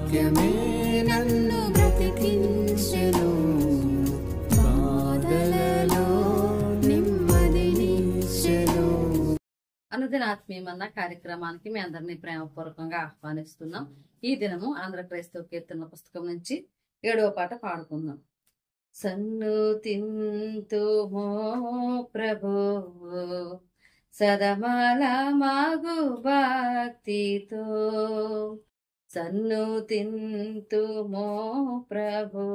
వాక్యమే నన్ను బ్రతికించెను, బాధలలో నెమ్మదినిచ్చెను. అనుదిన ఆత్మీయమన్న కార్యక్రమానికి మీ అందరినీ ప్రేమపూర్వకంగా ఆహ్వానిస్తున్నాం. ఈ దినము ఆంధ్ర క్రైస్తవ కీర్తన పుస్తకం నుంచి 7వ పాట పాడుకుందాం. సన్నుతింతుమో ప్రభో సదమల మగు భక్తితో, సన్నుతింతుమో ప్రభో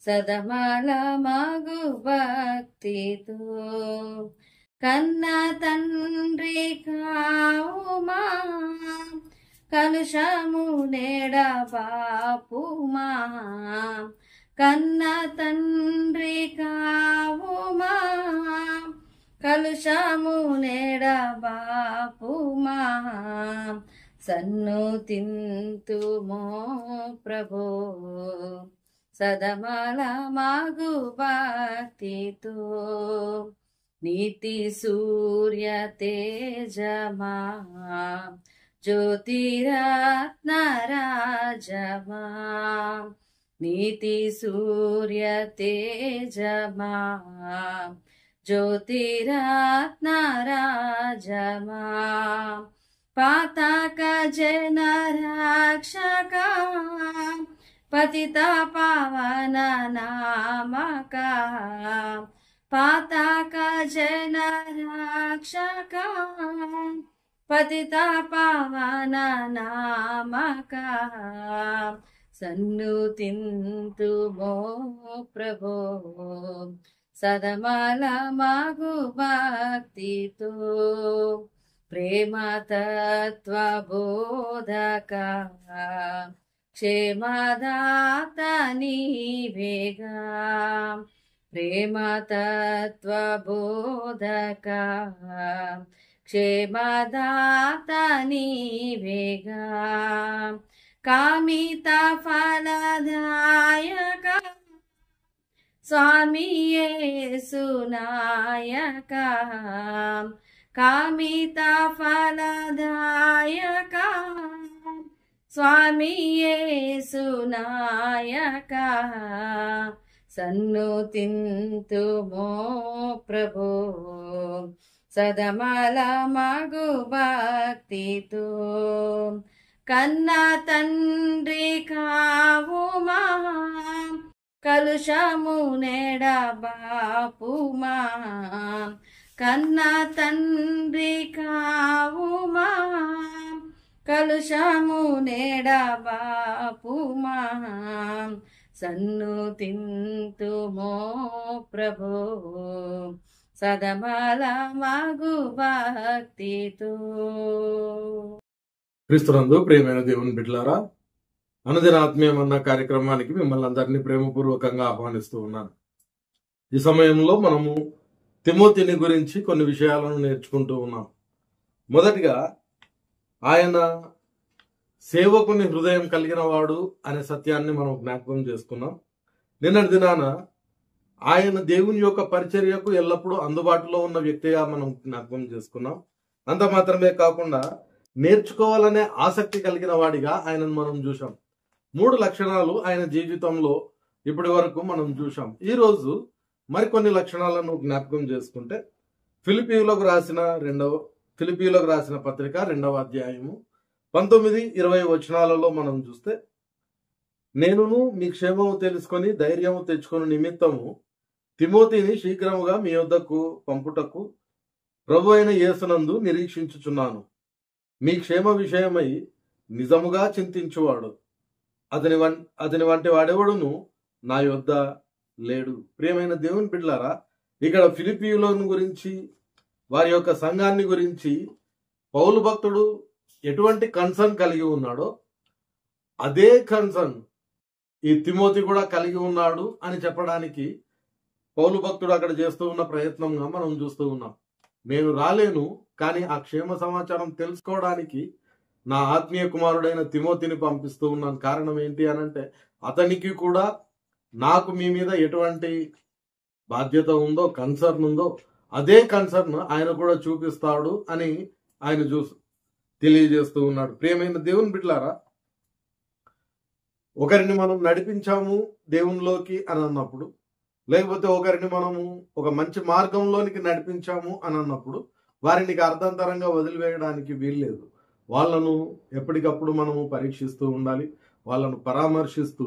సదమల మగు భక్తితో, కన్న తండ్రి కావుమా కలుషము నెడబాపుమా, కన్న తండ్రి కావుమా కలుషము నెడబాపుమా, సన్నుతింతుమో ప్రభో సదమల మగు భక్తితో, నీతి సూర్య తేజమా జ్యోతిరత్న రాజమా, నీతి సూర్య తేజమా జ్యోతిరత్న రాజమా, పాతక జన రక్షక పతిత పవన నామక, పాతక జన రక్షక పతిత పవన నామక, సన్నుతింతుమో ప్రభో సదమల మగు భక్తితో, ప్రేమ తత్వ బోధక క్షేమదాత నీవేగా, ప్రేమ తత్వ బోధక క్షేమదాత నీవేగా, కామిత ఫలదాయక స్వామి యేసు నాయక, కామిత ఫలదాయక స్వామి యేసు నాయక, సన్నుతింతుమో ప్రభో సదమల మగు భక్తితో, కన్న తండ్రి కావుమా కలుషము నెడబాపుమా, కన్న తండ్రి కావుమా కలుషము నెడబాపుమా, సన్నుతింతుమో ప్రభో సదమల మగు భక్తితో. క్రీస్తునందు ప్రియమైన దేవుని బిడ్డలారా, అనుదిన ఆత్మీయమన్న కార్యక్రమానికి మిమ్మల్ని అందరినీ ప్రేమపూర్వకంగా ఆహ్వానిస్తూ ఉన్నాను. ఈ సమయంలో మనము తిమోతిని గురించి కొన్ని విషయాలను నేర్చుకుంటూ ఉన్నాం. మొదటిగా ఆయన సేవకుని హృదయం కలిగిన వాడు అనే సత్యాన్ని మనం జ్ఞాపకం చేసుకున్నాం. నిన్నటి దినాన ఆయన దేవుని యొక్క పరిచర్యకు ఎల్లప్పుడూ అందుబాటులో ఉన్న వ్యక్తిగా మనం జ్ఞాపకం చేసుకున్నాం. అంత మాత్రమే కాకుండా నేర్చుకోవాలనే ఆసక్తి కలిగిన వాడిగా ఆయనను మనం చూసాం. 3 లక్షణాలు ఆయన జీవితంలో ఇప్పటి వరకు మనం చూసాం. ఈరోజు మరికొన్ని లక్షణాలను జ్ఞాపకం చేసుకుంటే ఫిలిప్పీయులకు రాసిన పత్రిక 2వ అధ్యాయము 19-20 వచనాలలో మనం చూస్తే, నేనును మీ క్షేమము తెలుసుకొని ధైర్యము తెచ్చుకొని నిమిత్తము తిమోతిని శీఘ్రముగా మీ యొద్దకు పంపుటకు ప్రభు అయిన యేసునందు నిరీక్షించుచున్నాను. మీ క్షేమ విషయమై నిజముగా చింతించువాడు, అతని వంటి వాడెవడును నా యొద్ద లేడు. ప్రియమైన దేవుని బిడ్డలారా, ఇక్కడ ఫిలిప్పీయులను గురించి, వారి యొక్క సంఘాన్ని గురించి పౌలు భక్తుడు ఎటువంటి కన్సర్న్ కలిగి ఉన్నాడో అదే కన్సర్న్ ఈ తిమోతి కూడా కలిగి ఉన్నాడు అని చెప్పడానికి పౌలు భక్తుడు అక్కడ చేస్తూ ఉన్న ప్రయత్నంగా మనం చూస్తూ ఉన్నాం. నేను రాలేను, కానీ ఆ క్షేమ సమాచారం తెలుసుకోవడానికి నా ఆత్మీయ కుమారుడైన తిమోతిని పంపిస్తూ ఉన్నాను. కారణం ఏంటి అనంటే, అతనికి కూడా నాకు మీ మీద ఎటువంటి బాధ్యత ఉందో, కన్సర్న్ ఉందో, అదే కన్సర్న్ ఆయన కూడా చూపిస్తాడు అని ఆయన తెలియజేస్తూ ఉన్నాడు. ప్రియమైన దేవుని బిడ్డలారా, ఒకరిని మనం నడిపించాము దేవునిలోకి అని అన్నప్పుడు, లేకపోతే ఒకరిని మనము ఒక మంచి మార్గంలోనికి నడిపించాము అని అన్నప్పుడు వారిని అర్థాంతరంగా వదిలివేయడానికి వీల్లేదు. వాళ్ళను ఎప్పటికప్పుడు మనము పరీక్షిస్తూ ఉండాలి, వాళ్ళను పరామర్శిస్తూ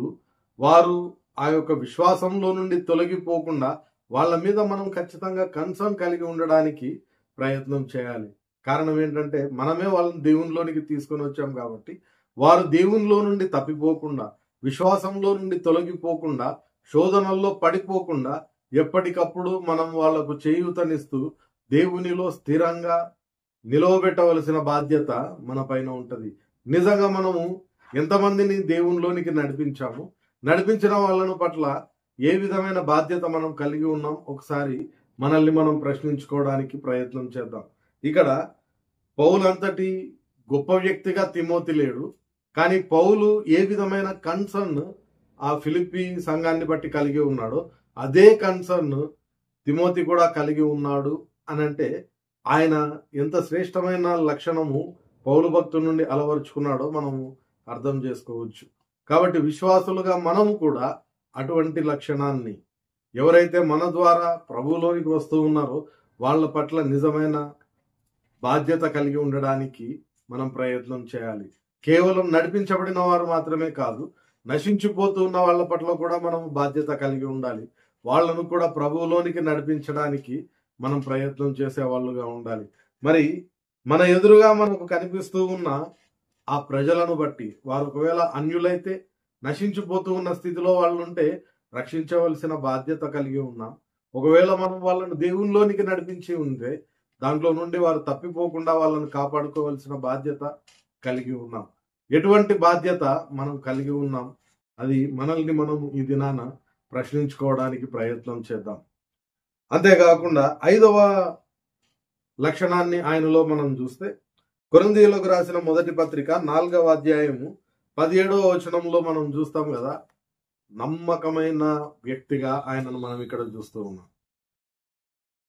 వారు ఆ యొక్క విశ్వాసంలో నుండి తొలగిపోకుండా వాళ్ళ మీద మనం ఖచ్చితంగా కన్సర్న్ కలిగి ఉండడానికి ప్రయత్నం చేయాలి. కారణం ఏంటంటే మనమే వాళ్ళని దేవునిలోనికి తీసుకొని వచ్చాం కాబట్టి వారు దేవునిలో నుండి తప్పిపోకుండా, విశ్వాసంలో నుండి తొలగిపోకుండా, శోధనల్లో పడిపోకుండా ఎప్పటికప్పుడు మనం వాళ్లకు చేయూతనిస్తూ దేవునిలో స్థిరంగా నిలవబెట్టవలసిన బాధ్యత మన పైన ఉంటది. నిజంగా మనము ఎంతమందిని దేవునిలోనికి నడిపించాము, నడిపించిన వాళ్ళను పట్ల ఏ విధమైన బాధ్యత మనం కలిగి ఉన్నాం, ఒకసారి మనల్ని మనం ప్రశ్నించుకోవడానికి ప్రయత్నం చేద్దాం. ఇక్కడ పౌలు అంతటి గొప్ప వ్యక్తిగా తిమోతి లేడు, కానీ పౌలు ఏ విధమైన కన్సర్న్ ఆ ఫిలిప్పీ సంఘాన్ని బట్టి కలిగి ఉన్నాడో అదే కన్సర్న్ తిమోతి కూడా కలిగి ఉన్నాడు అని అంటే ఆయన ఎంత శ్రేష్టమైన లక్షణము పౌలు భక్తుల నుండి అలవరుచుకున్నాడో మనము అర్థం చేసుకోవచ్చు. కాబట్టి విశ్వాసులుగా మనము కూడా అటువంటి లక్షణాన్ని, ఎవరైతే మన ద్వారా ప్రభువులోనికి వస్తూ ఉన్నారో వాళ్ళ పట్ల నిజమైన బాధ్యత కలిగి ఉండడానికి మనం ప్రయత్నం చేయాలి. కేవలం నడిపించబడిన వారు మాత్రమే కాదు, నశించిపోతూ ఉన్న వాళ్ళ పట్ల కూడా మనం బాధ్యత కలిగి ఉండాలి. వాళ్ళను కూడా ప్రభువులోనికి నడిపించడానికి మనం ప్రయత్నం చేసే వాళ్ళుగా ఉండాలి. మరి మన ఎదురుగా మనకు కనిపిస్తూ ఉన్న ఆ ప్రజలను బట్టి వారు ఒకవేళ అన్యులైతే, నశించిపోతూ ఉన్న స్థితిలో వాళ్ళు ఉంటే రక్షించవలసిన బాధ్యత కలిగి ఉన్నాం. ఒకవేళ మనం వాళ్ళను దేవునిలోనికి నడిపించి ఉంటే దాంట్లో నుండి వారు తప్పిపోకుండా వాళ్ళను కాపాడుకోవాల్సిన బాధ్యత కలిగి ఉన్నాం. ఎటువంటి బాధ్యత మనం కలిగి ఉన్నాం, అది మనల్ని మనం ఈ దినాన ప్రశ్నించుకోవడానికి ప్రయత్నం చేద్దాం. అంతేకాకుండా 5వ లక్షణాన్ని ఆయనలో మనం చూస్తే కొరింథీయులకు రాసిన మొదటి పత్రిక 4వ అధ్యాయము 17వ వచనంలో మనం చూస్తాం కదా, నమ్మకమైన వ్యక్తిగా ఆయనను మనం ఇక్కడ చూస్తూ ఉన్నాం.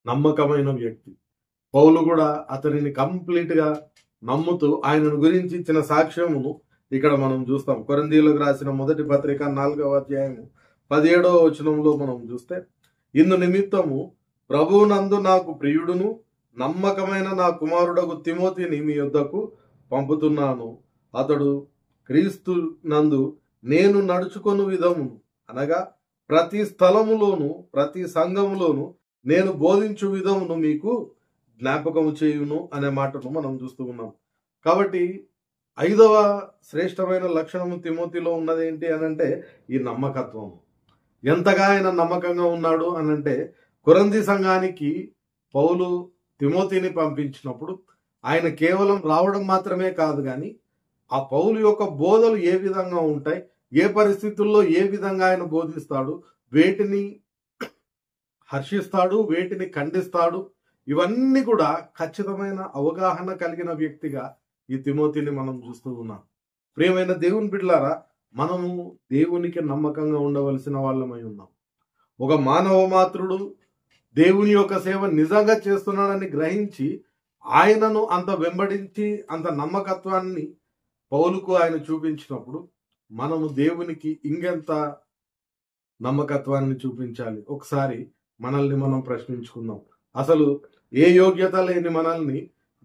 నమ్మకమైన వ్యక్తి. పౌలు కూడా అతనిని కంప్లీట్ గా నమ్ముతూ ఆయనను గురించి ఇచ్చిన సాక్ష్యమును ఇక్కడ మనం చూస్తాం. కొరింథీయులకు రాసిన మొదటి పత్రిక 4వ అధ్యాయము 17వ వచనంలో మనం చూస్తే, ఇందు నిమిత్తము ప్రభువునందు నాకు ప్రియుడును నమ్మకమైన నా కుమారుడకు తిమోతిని మీ యొద్దకు పంపుతున్నాను. అతడు క్రీస్తు నందు నేను నడుచుకొను విధమును, అనగా ప్రతి స్థలములోను ప్రతి సంఘములోను నేను బోధించు విధమును మీకు జ్ఞాపకము చేయును అనే మాటను మనం చూస్తూ ఉన్నాం. కాబట్టి 5వ శ్రేష్టమైన లక్షణము తిమోతిలో ఉన్నది ఏంటి అనంటే ఈ నమ్మకత్వం. ఎంతగా ఆయన నమ్మకంగా ఉన్నాడు అనంటే, కొరింథీ సంఘానికి పౌలు తిమోతిని పంపించినప్పుడు ఆయన కేవలం రావడం మాత్రమే కాదు, కానీ ఆ పౌలు యొక్క బోధలు ఏ విధంగా ఉంటాయి, ఏ పరిస్థితుల్లో ఏ విధంగా ఆయన బోధిస్తాడు, వేటిని హర్షిస్తాడు, వేటిని ఖండిస్తాడు, ఇవన్నీ కూడా ఖచ్చితమైన అవగాహన కలిగిన వ్యక్తిగా ఈ తిమోతిని మనం చూస్తూ ఉన్నాం. ప్రియమైన దేవుని బిడ్డలారా, మనము దేవునికి నమ్మకంగా ఉండవలసిన వాళ్ళమై ఉన్నాం. ఒక మానవ మాత్రుడు దేవుని యొక్క సేవ నిజంగా చేస్తున్నాడని గ్రహించి ఆయనను అంత వెంబడించి అంత నమ్మకత్వాన్ని పౌలుకు ఆయన చూపించినప్పుడు మనము దేవునికి ఇంకెంత నమ్మకత్వాన్ని చూపించాలి. ఒకసారి మనల్ని మనం ప్రశ్నించుకుందాం. అసలు ఏ యోగ్యత లేని మనల్ని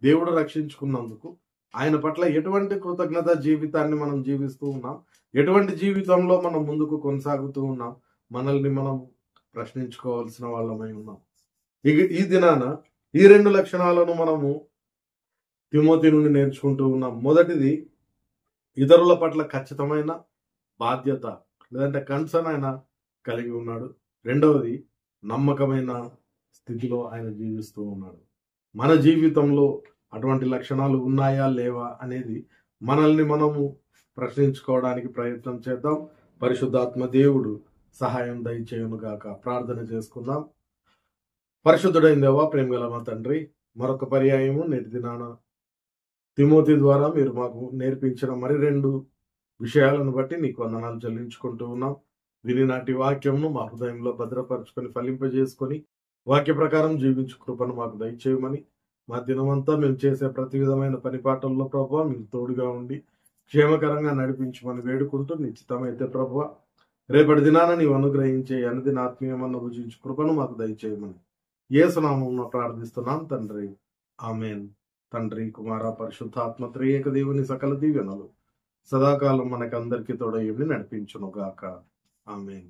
దేవుడు రక్షించుకున్నందుకు ఆయన పట్ల ఎటువంటి కృతజ్ఞత జీవితాన్ని మనం జీవిస్తూ ఉన్నాం, ఎటువంటి జీవితంలో మనం ముందుకు కొనసాగుతూ ఉన్నాం, మనల్ని మనం ప్రశ్నించుకోవాల్సిన వాళ్ళమై ఉన్నాం. ఈ దినాన ఈ 2 లక్షణాలను మనము తిమోతి నుండి నేర్చుకుంటూ ఉన్నాం. మొదటిది, ఇతరుల పట్ల ఖచ్చితమైన బాధ్యత లేదంటే కన్సర్న్ ఆయన కలిగి ఉన్నాడు. రెండవది, నమ్మకమైన స్థితిలో ఆయన జీవిస్తూ ఉన్నాడు. మన జీవితంలో అటువంటి లక్షణాలు ఉన్నాయా లేవా అనేది మనల్ని మనము ప్రశ్నించుకోవడానికి ప్రయత్నం చేద్దాం. పరిశుద్ధాత్మ దేవుడు సహాయం దయచేయును గాక. ప్రార్థన చేసుకుందాం. పరిశుద్ధుడైన దేవా, ప్రేమగల మా తండ్రి, మరొక పర్యాయము నేటి దినాన తిమోతి ద్వారా మీరు మాకు నేర్పించిన మరి 2 విషయాలను బట్టి నీకు వందనాలు చెల్లించుకుంటూ ఉన్నాం. వినినాటి వాక్యంను మా హృదయంలో భద్రపరచుకొని ఫలింపజేసుకొని వాక్య ప్రకారం జీవించు కృపను మాకు దయచేయమని, మా దినమంతా మేము చేసే ప్రతి విధమైన పనిపాటల్లో ప్రభువా మీరు తోడుగా ఉండి క్షేమకరంగా నడిపించమని వేడుకుంటూ నిశ్చితమైతే ప్రభువా రేపటి దినాన నీవు అనుగ్రహించే అనుదిన ఆత్మీయమన్న రుచించు కృపను మాకు దయచేయమని యేసునామమున ప్రార్థిస్తున్నాం తండ్రి. ఆమేన్. తండ్రి, కుమార, పరిశుద్ధాత్మ త్రియేక దేవుని సకల దీవెనలు సదాకాలం మనకందరికీ తోడయ్యని నడిపించును గాక. ఆమేన్.